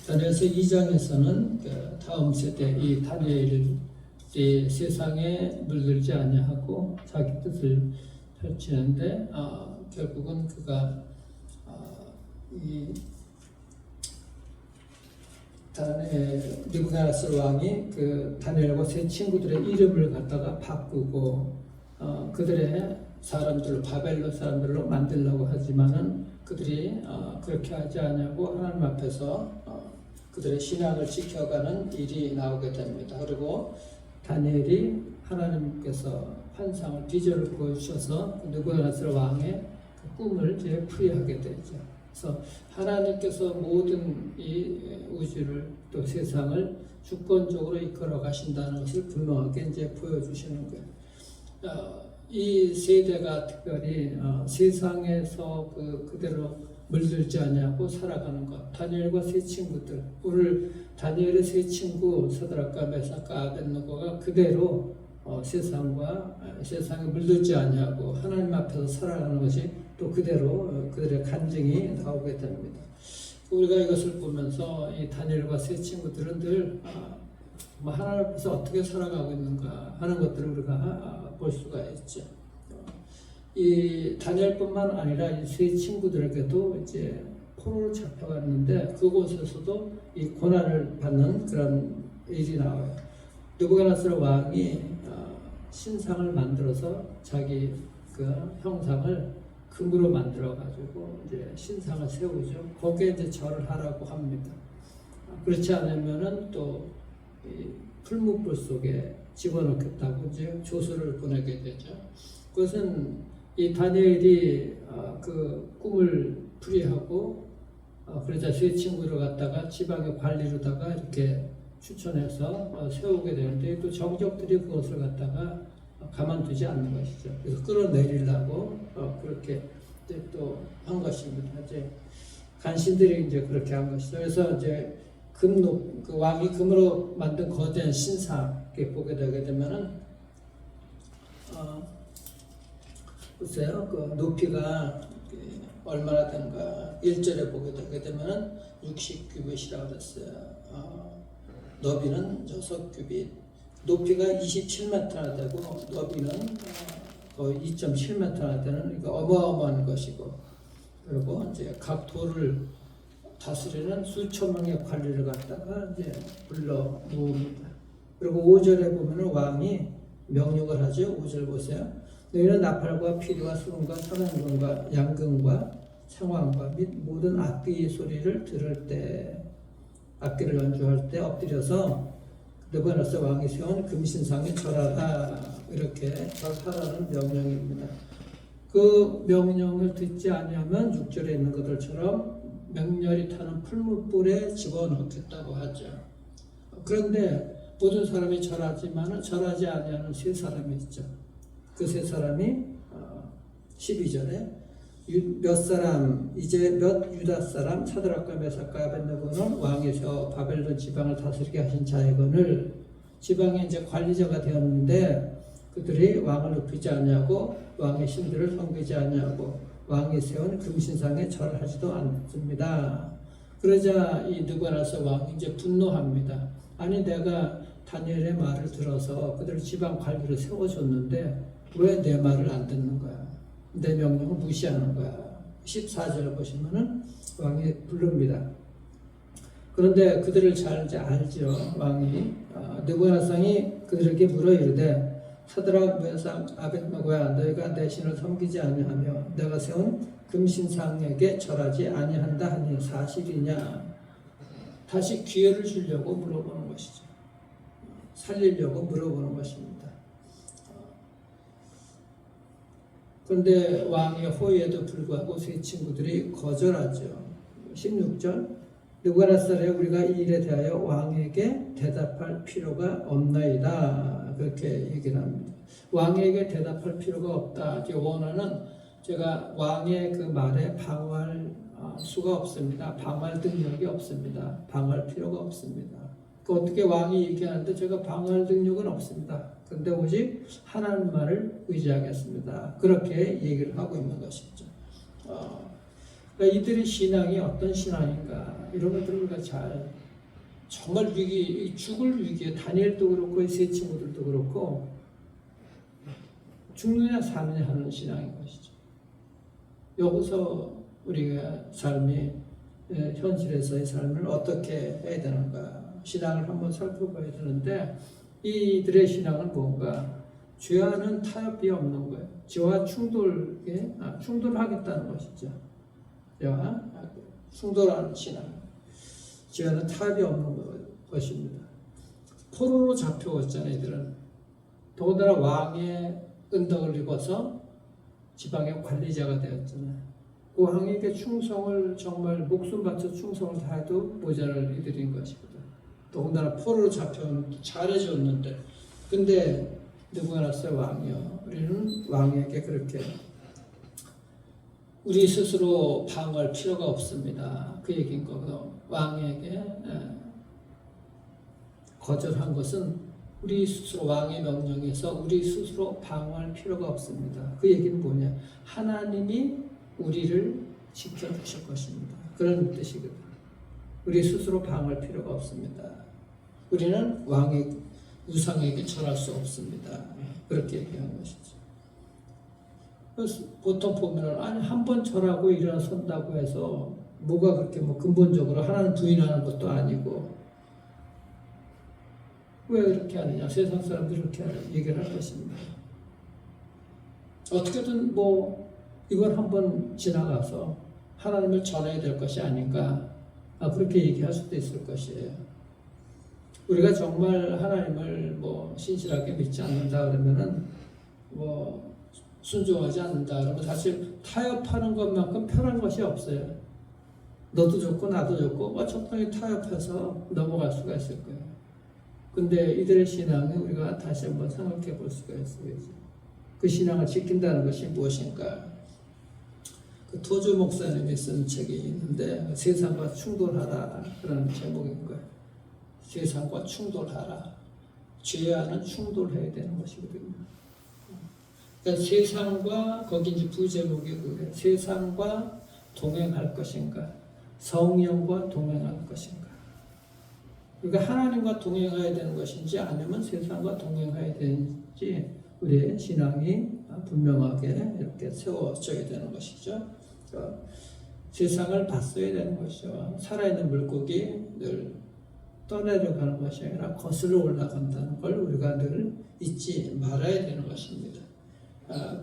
다니엘서 2장에서는 그 다음 세대 이 다니엘이 세상에 물들지 아니하고 자기 뜻을 펼치는데 결국은 그가 이 느부갓네살 왕이 그 다니엘과 세 친구들의 이름을 갖다가 바꾸고 그들의 사람들로 바벨론 사람들로 만들려고 하지만은 그들이 그렇게 하지 않냐고 하나님 앞에서 그들의 신앙을 지켜가는 일이 나오게 됩니다. 그리고 다니엘이 하나님께서 환상을 비전을 보여주셔서 느부갓네살 왕의 그 꿈을 이제 풀이하게 되죠. 그래서 하나님께서 모든 이 우주를 또 세상을 주권적으로 이끌어 가신다는 것을 분명하게 이제 보여주시는 거예요. 이 세대가 특별히 세상에서 그대로 물들지 않냐고 살아가는 것. 다니엘과 세 친구들, 오늘 다니엘의 세 친구 서드락과 메삭과 아벳느고가 그대로 세상에 물들지 않냐고 하나님 앞에서 살아가는 것이 또 그대로 그들의 간증이 나오게 됩니다. 우리가 이것을 보면서 이 다니엘과 세 친구들은 늘 하나님 앞에서 어떻게 살아가고 있는가 하는 것들을 우리가 볼 수가 있죠. 이 다니엘뿐만 아니라 이 세 친구들에게도 이제 포로로 잡혀갔는데 그곳에서도 이 고난을 받는 그런 일이 나와요. 느부갓네살 왕이 신상을 만들어서 자기 그 형상을 금으로 만들어 가지고 이제 신상을 세우죠. 거기에 이제 절을 하라고 합니다. 그렇지 않으면은 또 이 풀무불 속에 집어넣겠다고 이제 조서를 보내게 되죠. 그것은 이 다니엘이 그 꿈을 풀이하고 그러자 세 친구를 갖다가 지방의 관리로다가 이렇게 추천해서 세우게 되는데 또 정적들이 그것을 갖다가 가만두지 않는 것이죠. 그래서 끌어내리려고 그렇게 또 한 것입니다. 이제 간신들이 이제 그렇게 한 것이죠. 그래서 이제 그 왕이 금으로 만든 거대한 신사에 보게 되게 되면은 보세요. 그 높이가 얼마나 되는가 1절에 보게 되게 되면은 60규빗이라고 됐어요. 너비는 6규빗, 높이가 27m나 되고 너비는 거의 2.7m나 되는 이거 어마어마한 것이고, 그리고 이제 각 도를 다스리는 수천 명의 관리를 갖다가 이제 불러 모읍니다. 그리고 5절에 보면은 왕이 명령을 하죠. 5절 보세요. 너희는 나팔과 피리와 수금과 선행금과 양금과 상황과 및 모든 악기 소리를 들을 때, 악기를 연주할 때 엎드려서 느부갓네살 왕이 세운 금신상에 절하라, 이렇게 절하라는 명령입니다. 그 명령을 듣지 아니하면 6절에 있는 것들처럼 맹렬히 타는 풀무불에 집어넣겠다고 하죠. 그런데 모든 사람이 절하지만은 절하지 아니하는 세 사람이 있죠. 그 세 사람이 12절에 몇 사람, 이제 몇 유다 사람 사드락과 메삭과 아벳느고는 왕이셔 바벨론 지방을 다스리게 하신 자이거늘, 지방의 이제 관리자가 되었는데 그들이 왕을 높이지 않냐고 왕의 신들을 섬기지 않냐고 왕이 세운 금신상에 절하지도 않습니다. 그러자 이 느부갓네살 왕이 이제 분노합니다. 아니 내가 다니엘의 말을 들어서 그들 지방 관리를 세워줬는데 왜 내 말을 안 듣는 거야? 내 명령을 무시하는 거야. 14절을 보시면은 왕이 부릅니다. 그런데 그들을 잘 알죠. 왕이 느부갓네살이 그들에게 물어 이르되 사드락 메삭 아벳느고야, 너희가 내 신을 섬기지 아니하며 내가 세운 금신상에게 절하지 아니한다 하니 사실이냐? 다시 기회를 주려고 물어보는 것이죠. 살리려고 물어보는 것입니다. 그런데 왕의 호의에도 불구하고 세 친구들이 거절하죠. 16절 느부갓네살에 우리가 이 일에 대하여 왕에게 대답할 필요가 없나이다, 그렇게 얘기를 합니다. 왕에게 대답할 필요가 없다. 제 원어는 제가 왕의 그 말에 방어할 수가 없습니다. 방어할 능력이 없습니다. 방어할 필요가 없습니다. 그 어떻게 왕이 얘기하는데 제가 방어할 능력은 없습니다. 그런데 오직 하나님 말을 의지하겠습니다. 그렇게 얘기를 하고 있는 것이죠. 그러니까 이들의 신앙이 어떤 신앙인가 이런 것들을 우리가 정말 죽을 위기에 다니엘도 그렇고 이 세 친구들도 그렇고 죽느냐 사느냐 하는 신앙인 것이죠. 여기서 우리가 삶이 현실에서의 삶을 어떻게 해야 되는가 신앙을 한번 살펴봐야 되는데 이들의 신앙은 뭔가 죄와는 타협이 없는 거예요. 죄와 충돌하겠다는 것이죠. 죄와 충돌하는 신앙. 죄와는 타협이 없는 것입니다. 포로로 잡혀왔잖아요. 이들은 더군다나 왕의 은덕을 입어서 지방의 관리자가 되었잖아요. 그 왕에게 충성을 정말 목숨 바쳐 충성을 다해도 모자랄 이들인 것이거든. 더군다나 포로로 잡혀온 잘해줬는데 근데 누구가 났어요? 왕이요. 우리는 왕에게 그렇게 우리 스스로 방어할 필요가 없습니다. 그 얘기인 거거든. 왕에게 거절한 것은 우리 스스로 왕의 명령에서 우리 스스로 방어할 필요가 없습니다. 그 얘기는 뭐냐? 하나님이 우리를 지켜주실 것입니다. 그런 뜻이거든. 우리 스스로 방어할 필요가 없습니다. 우리는 왕의 우상에게 절할 수 없습니다. 그렇게 얘기한 것이죠. 그래서 보통 보면은 아니 한 번 절하고 일어선다고 해서 뭐가 그렇게 뭐 근본적으로 하나님 부인하는 것도 아니고 왜 그렇게 하느냐? 세상 사람들이 그렇게 얘기를 할 것입니다. 어떻게든 뭐 이걸 한번 지나가서 하나님을 전해야 될 것이 아닌가 그렇게 얘기할 수도 있을 것이에요. 우리가 정말 하나님을 뭐 신실하게 믿지 않는다 그러면은 뭐 순종하지 않는다 그러면 사실 타협하는 것만큼 편한 것이 없어요. 너도 좋고 나도 좋고 적당히 타협해서 넘어갈 수가 있을 거예요. 근데 이들의 신앙은 우리가 다시 한번 생각해 볼 수가 있어요. 그 신앙을 지킨다는 것이 무엇인가? 그 토주 목사님이 쓴 책이 있는데 세상과 충돌하라 그런 제목인 거예요. 세상과 충돌하라. 죄와는 충돌해야 되는 것이거든요. 그러니까 세상과 거기 이제 부제목이 그게 세상과 동행할 것인가, 성령과 동행할 것인가. 그러니까 하나님과 동행해야 되는 것인지 아니면 세상과 동행해야 되는지 우리의 신앙이 분명하게 이렇게 세워져야 되는 것이죠. 그러니까 세상을 봤어야 되는 것이죠. 살아있는 물고기 늘 떠내려가는 것이 아니라 거슬러 올라간다는 걸 우리가 늘 잊지 말아야 되는 것입니다.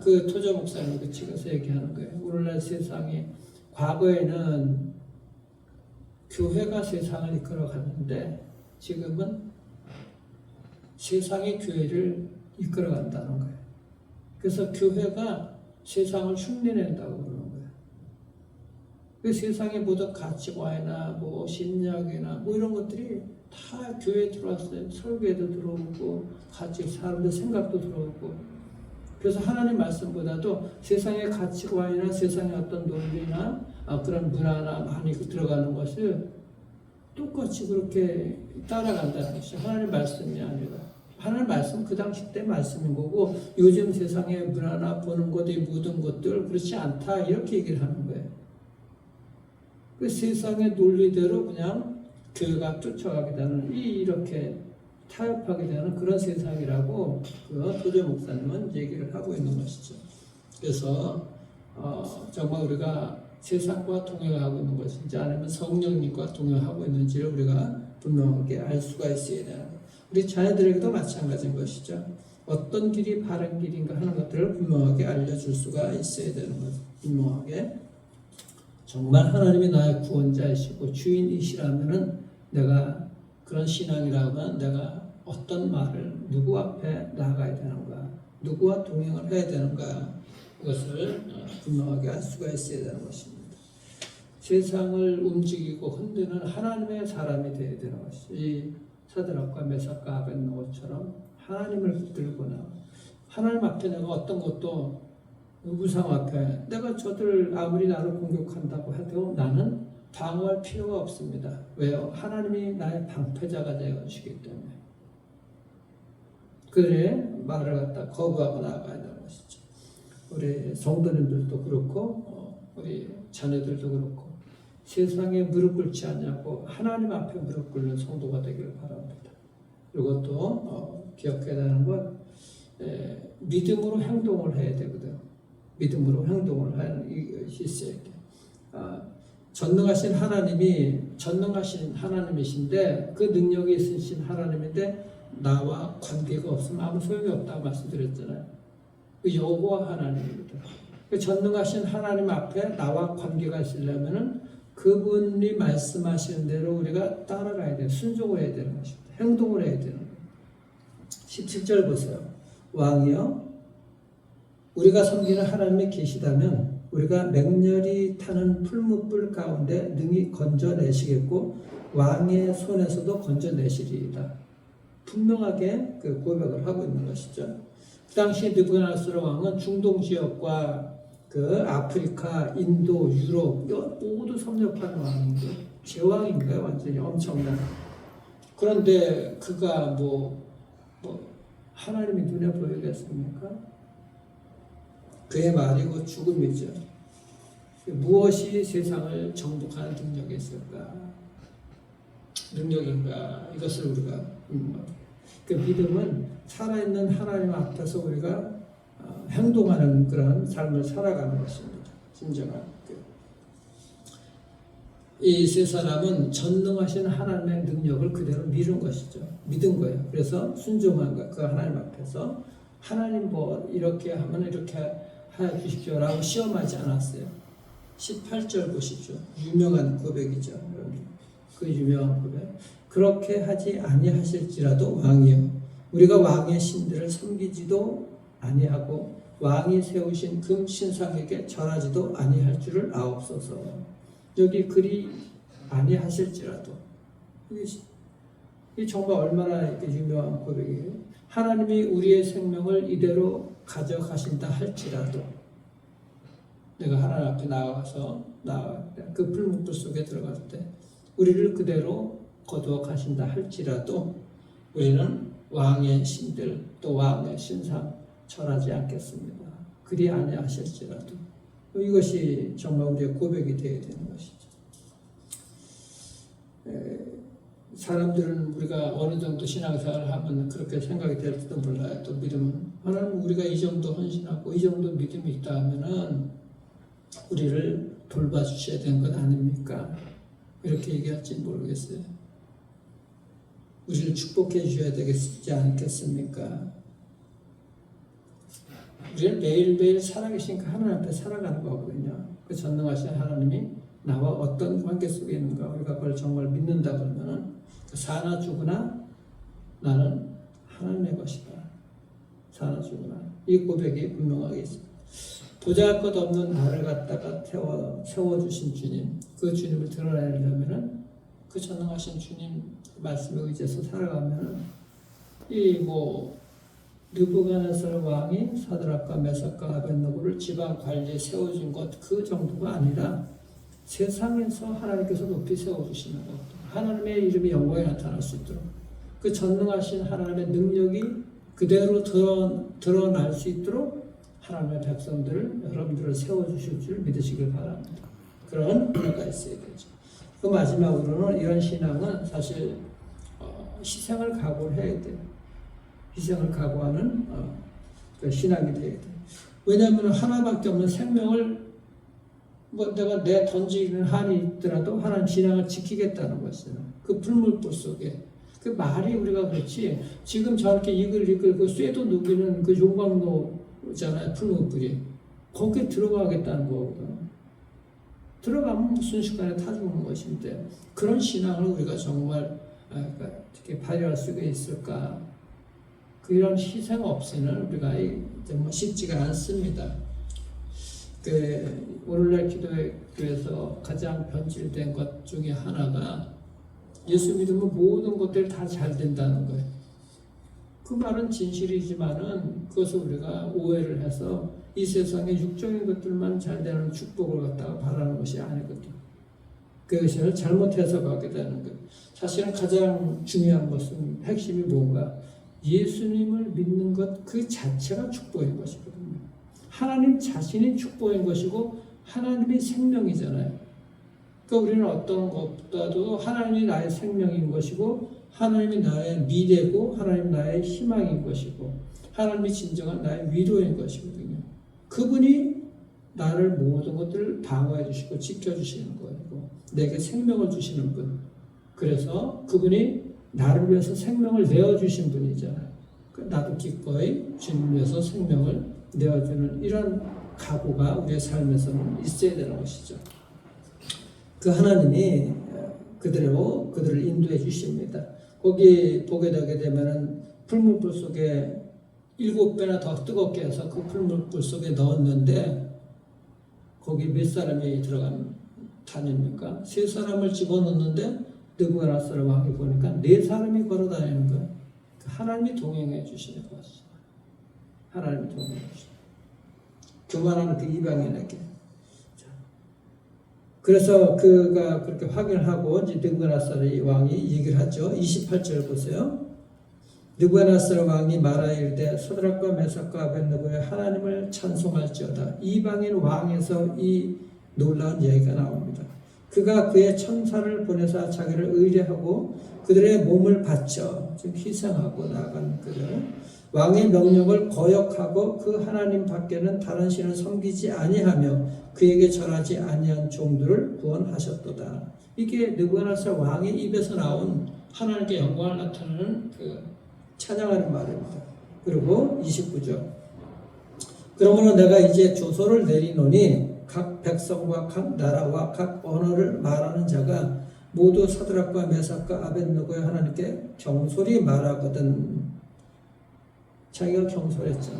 그 토저 목사님 그 책에서 얘기하는 거예요. 오늘날 세상이 과거에는 교회가 세상을 이끌어갔는데 지금은 세상이 교회를 이끌어간다는 거예요. 그래서 교회가 세상을 흉내낸다고 그러는 거예요. 그 세상의 모든 가치관이나 뭐 심리학이나 뭐 이런 것들이 다 교회에 들어왔어요. 설교에도 들어오고 같이 사람들 생각도 들어오고. 그래서 하나님 말씀보다도 세상의 가치관이나 세상의 어떤 논리나 그런 문화나 많이 들어가는 것을 똑같이 그렇게 따라간다는 것이 하나님 말씀이 아니라 하나님 말씀 그 당시 때 말씀인 거고 요즘 세상의 문화나 보는 것, 이 모든 것들 그렇지 않다 이렇게 얘기를 하는 거예요. 그 세상의 논리대로 그냥 교회가 쫓아가게 되는 이렇게 타협하게 되는 그런 세상이라고 그 도저 목사님은 얘기를 하고 있는 것이죠. 그래서 정말 우리가 세상과 동행하고 있는 것인지 아니면 성령님과 동행하고 있는지를 우리가 분명하게 알 수가 있어야 되는 거예요. 우리 자녀들에게도 마찬가지인 것이죠. 어떤 길이 바른 길인가 하는 것들을 분명하게 알려줄 수가 있어야 되는 거죠. 분명하게 정말 하나님이 나의 구원자이시고 주인이시라면은 내가 그런 신앙이라면 내가 어떤 말을 누구 앞에 나가야 되는가, 누구와 동행을 해야 되는가 그것을 분명하게 알 수가 있어야 되는 것입니다. 세상을 움직이고 흔드는 하나님의 사람이 되어야 되는 것이 이 사드락과 메삭과 아벳느고처럼 하나님을 붙들고 나와 하나님 앞에 내가 어떤 것도 우상 앞에 내가 저들 아무리 나를 공격한다고 해도 나는 방어할 필요가 없습니다. 왜요? 하나님이 나의 방패자가 되어주시기 때문에. 그래 말을 갖다 거부하고 나가야 되는 것이죠. 우리 성도님들도 그렇고 우리 자녀들도 그렇고 세상에 무릎 꿇지 않냐고 하나님 앞에 무릎 꿇는 성도가 되기를 바랍니다. 그리고 또 기억해야 되는 건 믿음으로 행동을 해야 되거든. 믿음으로 행동을 하는 것이 있어야 돼. 전능하신 하나님이신데 그 능력이 있으신 하나님인데 나와 관계가 없으면 아무 소용이 없다고 말씀드렸잖아요. 그 여호와 하나님입니다. 그 전능하신 하나님 앞에 나와 관계가 있으려면은 그분이 말씀하시는 대로 우리가 따라가야 돼요. 순종을 해야 되는 것입니다. 행동을 해야 되는 거예요. 17절 보세요. 왕이여, 우리가 섬기는 하나님이 계시다면 우리가 맹렬히 타는 풀무불 가운데 능히 건져내시겠고 왕의 손에서도 건져내시리이다. 분명하게 그 고백을 하고 있는 것이죠. 그 당시 느부갓네살 왕은 중동 지역과 그 아프리카, 인도, 유럽 모두 섭렵하는 왕인데 제왕인가요? 완전히 엄청난. 그런데 그가 하나님이 눈에 보이겠습니까? 그의 말이 곧 죽음이죠. 무엇이 세상을 정복하는 능력이 있을까? 능력인가? 이것을 우리가 그 믿음은 살아있는 하나님 앞에서 우리가 행동하는 그런 삶을 살아가는 것입니다. 진정한 이 세 사람은 전능하신 하나님의 능력을 그대로 믿은 것이죠. 믿은 거예요. 그래서 순종한 거예요. 그 하나님 앞에서 하나님 이렇게 하면 이렇게 해 주십시오라고 시험하지 않았어요. 18절 보십시오. 유명한 고백이죠. 그 유명한 고백. 그렇게 하지 아니하실지라도 왕이요, 우리가 왕의 신들을 섬기지도 아니하고 왕이 세우신 금 신상에게 절하지도 아니할 줄을 아옵소서. 여기 그리 아니하실지라도, 이 정말 얼마나 유명한 고백이에요. 하나님이 우리의 생명을 이대로 가져가신다 할지라도, 내가 하나님 앞에 나와서 그 풀무불 속에 들어갈 때 우리를 그대로 거두어 가신다 할지라도 우리는 왕의 신들 또 왕의 신상 절하지 않겠습니다. 그리 아니하실지라도. 이것이 정말 우리의 고백이 되어야 되는 것이죠. 사람들은 우리가 어느 정도 신앙생활을 하면 그렇게 생각이 될지도 몰라요. 또 믿음은 하나님, 우리가 이 정도 헌신하고 이 정도 믿음이 있다 하면은 우리를 돌봐주셔야 되는 것 아닙니까? 이렇게 얘기할지 모르겠어요. 우리를 축복해 주셔야 되지 않겠습니까? 우리는 매일매일 살아계신 그 하나님 앞에 살아가는 거거든요. 그 전능하신 하나님이 나와 어떤 관계 속에 있는가, 우리가 그걸 정말 믿는다 그러면은 사나 죽으나 나는 하나님의 것이다. 사나 죽으나. 이 고백이 분명하게 있습니다. 보잘것없는 나를 갖다가 세워주신 주님, 그 주님을 드러내려면은 그 전능하신 주님 말씀에 의지해서 살아가면은 느부갓네살 왕이 사드락과 메삭과 아벳느고를 지방 관리에 세워준 것 그 정도가 아니라 세상에서 하나님께서 높이 세워주시는 것, 하나님의 이름이 영광에 나타날 수 있도록 그 전능하신 하나님의 능력이 그대로 드러날 수 있도록 하나님의 백성들을, 여러분들을 세워주실 줄 믿으시길 바랍니다. 그런 은혜가 있어야 되죠. 그 마지막으로는 이런 신앙은 사실 희생을 각오를 해야 돼요. 희생을 각오하는 그 신앙이 되어야 돼요. 왜냐하면 하나밖에 없는 생명을 내가 던지는 한이 있더라도 하나님 신앙을 지키겠다는 것이잖아. 그 풀물불 속에 그 말이 우리가 그렇지, 지금 저렇게 이글이글 그 쇠도 누비는 그 용광로잖아요. 풀물불이 거기에 들어가겠다는 거거든. 들어가면 순식간에 타 죽는 것인데, 그런 신앙을 우리가 정말 어떻게 발휘할 수가 있을까? 그런 희생 없이는 우리가 정말 쉽지가 않습니다. 오늘날 기도회에서 가장 변질된 것 중에 하나가 예수 믿으면 모든 것들이 다 잘 된다는 거예요. 그 말은 진실이지만은 그것을 우리가 오해를 해서 이 세상의 육적인 것들만 잘 되는 축복을 갖다가 바라는 것이 아니거든. 그것을 잘못 해석하게 되는 거예요. 사실은 가장 중요한 것은, 핵심이 뭔가, 예수님을 믿는 것 그 자체가 축복인 것이거든요. 하나님 자신이 축복인 것이고 하나님이 생명이잖아요. 그러니까 우리는 어떤 것보다도 하나님이 나의 생명인 것이고 하나님이 나의 미래고 하나님 나의 희망인 것이고 하나님이 진정한 나의 위로인 것이거든요. 그분이 나를 모든 것들을 방어해 주시고 지켜주시는 거고 내게 생명을 주시는 분. 그래서 그분이 나를 위해서 생명을 내어주신 분이잖아요. 나도 기꺼이 주님을 위해서 생명을 내어주는 이런 각오가 우리의 삶에서는 있어야 되는 것이죠. 그 하나님이 그들을 인도해 주십니다. 거기 보게 되게 되면은 풀무불 속에 7배나 더 뜨겁게 해서 그 풀무불 속에 넣었는데 거기 몇 사람이 다닙니까? 3사람을 집어넣는데 느부갓네살 왕이 보니까 4사람이 걸어 다니는 거예요. 하나님이 동행해 주시는 것이죠. 하나님이 동행해 주시는 교만하는 그 이방인에게. 그래서 그가 그렇게 확인을 하고 이제 느부갓네살 왕이 얘기를 하죠. 28절 보세요. 느부갓네살 왕이 말하여 이르되 서드락과 메삭과 아벳느고의 하나님을 찬송할지어다. 이방인 왕에서 이 놀라운 얘기가 나옵니다. 그가 그의 천사를 보내사 자기를 의뢰하고 그들의 몸을 바쳐 지금 희생하고 나간 그들 왕의 명령을 거역하고 그 하나님 밖에는 다른 신을 섬기지 아니하며 그에게 절하지 아니한 종들을 구원하셨도다. 이게 느부갓네살 왕의 입에서 나온 하나님께 영광을 나타내는 그 찬양하는 말입니다. 그리고 29절 그러므로 내가 이제 조서를 내리노니 각 백성과 각 나라와 각 언어를 말하는 자가 모두 사드락과 메삭과 아벳느고의 하나님께 경솔히 말하거든. 자기가 경솔했죠.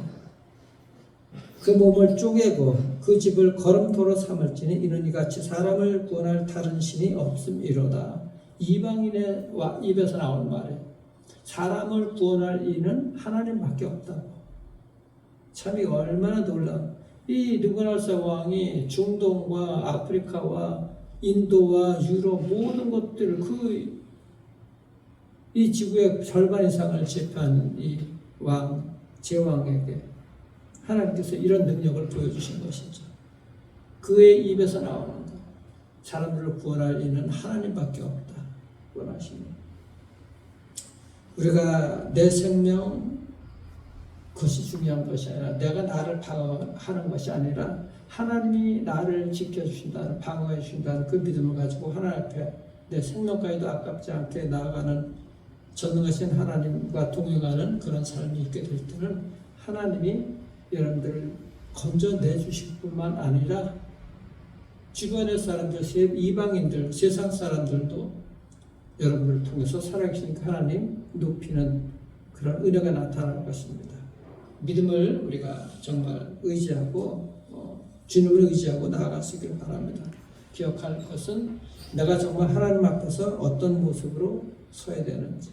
그 몸을 쪼개고 그 집을 걸음토로 삼을지니 이는 이같이 사람을 구원할 다른 신이 없음이로다. 이방인의 입에서 나온 말이에요. 사람을 구원할 이는 하나님밖에 없다고. 참 이 얼마나 놀라운. 이 느부갓네살 왕이 중동과 아프리카와 인도와 유럽 모든 것들을 이 지구의 절반 이상을 제패한 이 제왕에게 하나님께서 이런 능력을 보여주신 것이죠. 그의 입에서 나오는 것. 사람들을 구원할 이는 하나님밖에 없다. 구원하시는. 우리가 내 생명 그것이 중요한 것이 아니라 내가 나를 방어하는 것이 아니라 하나님이 나를 지켜주신다는 방어해 주신다는 그 믿음을 가지고 하나님 앞에 내 생명까지도 아깝지 않게 나아가는 전능하신 하나님과 동행하는 그런 삶이 있게 될 때는 하나님이 여러분들을 건져내 주실 뿐만 아니라 주변의 사람들, 이방인들, 세상 사람들도 여러분들을 통해서 살아계시니까 하나님 높이는 그런 은혜가 나타날 것입니다. 믿음을 우리가 정말 의지하고 주님을 의지하고 나아가시길 바랍니다. 기억할 것은 내가 정말 하나님 앞에서 어떤 모습으로 서야 되는지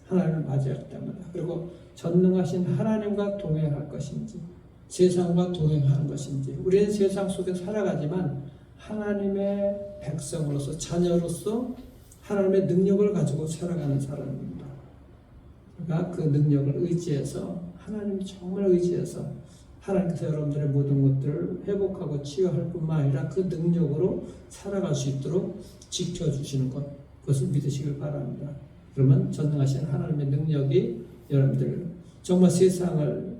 하나님을 맞이할 때마다 그리고 전능하신 하나님과 동행할 것인지 세상과 동행하는 것인지 우리는 세상 속에 살아가지만 하나님의 백성으로서 자녀로서 하나님의 능력을 가지고 살아가는 사람입니다. 그러니까 그 능력을 의지해서 하나님 정말 의지해서 하나님께서 여러분들의 모든 것들을 회복하고 치유할 뿐만 아니라 그 능력으로 살아갈 수 있도록 지켜주시는 것 그것을 믿으시길 바랍니다. 그러면 전능하신 하나님의 능력이 여러분들 정말 세상을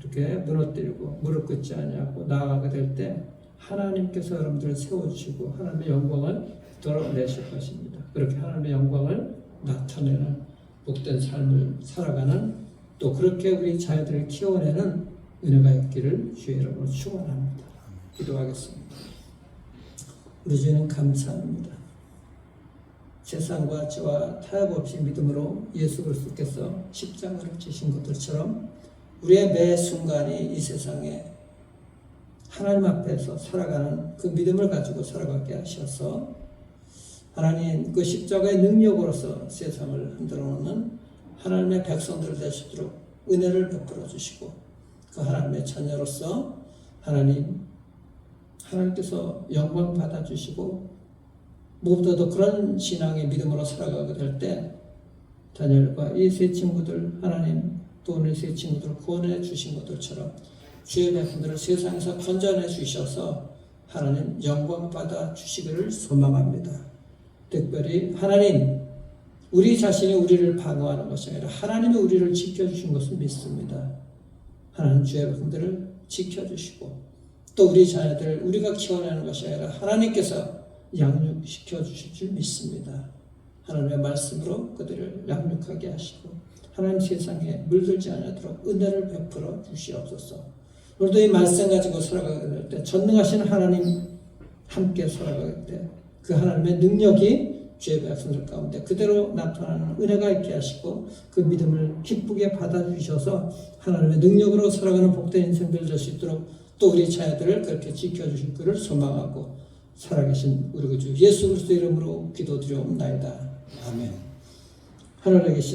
이렇게 무너뜨리고 무릎 꿇지 아니하고 나아가게 될 때 하나님께서 여러분들을 세워주시고 하나님의 영광을 드러내실 것입니다. 그렇게 하나님의 영광을 나타내는 복된 삶을 살아가는 또 그렇게 우리 자녀들을 키워내는 은혜가 있기를 주의 이름으로 축원합니다. 기도하겠습니다. 우리 주님 감사합니다. 세상과 저와 타협 없이 믿음으로 예수 그리스도께서 십자가를 지신 것들처럼 우리의 매 순간이 이 세상에 하나님 앞에서 살아가는 그 믿음을 가지고 살아가게 하셔서 하나님 그 십자가의 능력으로서 세상을 흔들어 놓는 하나님의 백성들 되시도록 은혜를 베풀어 주시고 그 하나님의 자녀로서 하나님께서 영광 받아 주시고 무엇보다도 그런 신앙의 믿음으로 살아가게 될 때 다니엘과 이 세 친구들 하나님 또 오늘 세 친구들을 구원해 주신 것들처럼 주의 백성들을 세상에서 건져내 주셔서 하나님 영광 받아 주시기를 소망합니다. 특별히 하나님, 우리 자신이 우리를 방어하는 것이 아니라 하나님이 우리를 지켜주신 것을 믿습니다. 하나님 주의 백성들을 지켜주시고 또 우리 자녀들을 우리가 키워내는 것이 아니라 하나님께서 양육시켜 주실 줄 믿습니다. 하나님의 말씀으로 그들을 양육하게 하시고 하나님 세상에 물들지 않도록 은혜를 베풀어 주시옵소서. 우리도 이 말씀 가지고 살아가게 될 때 전능하신 하나님 함께 살아가게 때 그 하나님의 능력이 주의 백성들 가운데 그대로 나타나는 은혜가 있게 하시고 그 믿음을 기쁘게 받아주셔서 하나님의 능력으로 살아가는 복된 인생들 될 수 있도록 또 우리 자녀들을 그렇게 지켜주실 것을 소망하고 살아계신 우리 주 예수 그리스도 이름으로 기도드리옵나이다. 아멘. 하늘에 계신